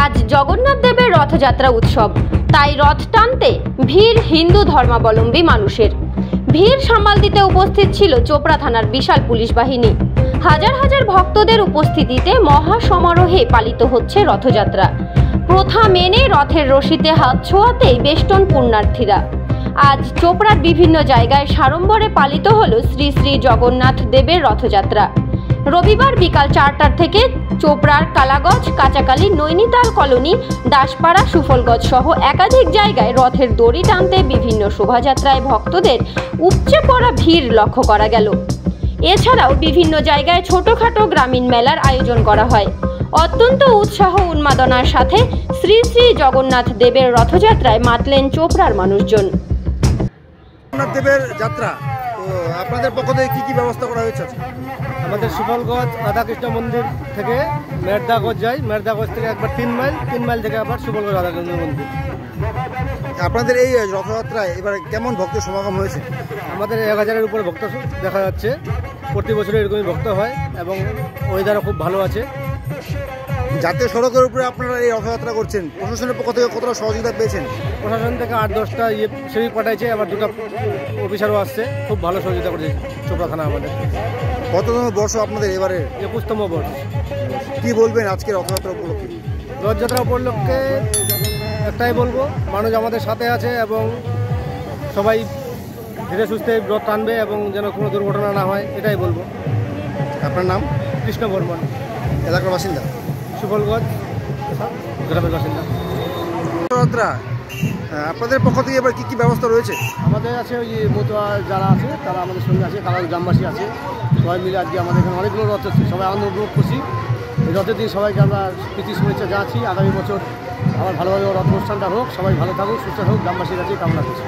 আজ জগন্নাথ দেবের রথযাত্রা উৎসব, তাই রথ টানতে ভিড় হিন্দু ধর্মাবলম্বী মানুষের। ভিড় সামাল দিতে উপস্থিত ছিল চোপড়া থানার বিশাল পুলিশ বাহিনী। হাজার হাজার ভক্তদের উপস্থিতিতে মহা সমারোহে পালিত হচ্ছে রথযাত্রা। প্রথা মেনে রথের রশিতে হাত ছোঁয়াতেই বেষ্টন পুণ্যার্থীরা। আজ চোপড়ার বিভিন্ন জায়গায় সাড়ম্বরে পালিত হলো শ্রী শ্রী জগন্নাথ দেবের রথযাত্রা। রবিবার বিকাল 4টার থেকে চোপড়ার কালাগঞ্জ, কাঁচাকালী, নৈনিতাল কলোনি, দাসপাড়া, সুফলগঞ্জ সহ একাধিক জায়গায় রথের দড়ি টানতে বিভিন্ন শোভাযাত্রায় ভক্তদের উপচে পড়া ভিড় লক্ষ্য করা গেল। এছাড়াও বিভিন্ন জায়গায় ছোটখাটো গ্রামীণ মেলার আয়োজন করা হয়। অত্যন্ত উৎসাহ উন্মাদনার সাথে শ্রী শ্রী জগন্নাথ দেবের রথযাত্রায় মাতলেন চোপড়ার মানুষজন। জগন্নাথ দেবের যাত্রা, তো আপনাদের পক্ষ থেকে কি কি ব্যবস্থা করা হয়েছে? আমাদের সুফলগঞ্জ রাধাকৃষ্ণ মন্দির থেকে মেরদাগঞ্জ যাই, মেরদাগঞ্জ থেকে একবার 3 মাইল থেকে আবার সুফলগঞ্জ রাধাকৃষ্ণ মন্দির। আপনাদের এই রথযাত্রায় এবার কেমন ভক্ত সমাগম হয়েছে? আমাদের 1000-এর উপরে ভক্ত দেখা যাচ্ছে। প্রতি বছর এরকমই ভক্ত হয় এবং ওয়েদারও খুব ভালো আছে। জাতীয় সড়কের উপরে আপনারা এই রথযাত্রা করছেন, প্রশাসনের পক্ষ থেকে কতটা সহযোগিতা পেয়েছেন? প্রশাসন থেকে 8-10টা সেবিক পাঠাইছে, আবার 2টা অফিসারও আসছে। খুব ভালো সহযোগিতা করেছে চোপড়া থানা আমাদের। কততম বর্ষ আপনাদের এবারে? 21তম বর্ষ। কি বলবেন আজকে রথযাত্রা উপলক্ষে? রথযাত্রা উপলক্ষে একটাই বলবো, মানুষ আমাদের সাথে আছে এবং সবাই ধীরে সুস্থে রথ টানবে এবং যেন কোনো দুর্ঘটনা না হয়, এটাই বলবো। আপনার নাম? কৃষ্ণ বর্মন, এলাকার বাসিন্দা, সুফলগঞ্জ গ্রামের বাসিন্দা। রথযাত্রা আপনাদের পক্ষ থেকে এবার কি কি ব্যবস্থা রয়েছে? আমাদের আছে ওই যে মতুয়া যারা আছে তারা আমাদের সঙ্গে আছে, কালার গ্রামবাসী আছে, সবাই মিলে আজকে আমাদের এখানে অনেকগুলো রথ হচ্ছে। সবাই আনন্দ উপভোগ করছি। এই রথের দিন সবাইকে আমরা প্রীতি শুভেচ্ছা জানাচ্ছি। আগামী বছর আবার ভালোভাবে রথ অনুষ্ঠানটা হোক, সবাই ভালো থাকুক, সুস্থ হোক, গ্রামবাসীর কাছে কামনা করছি।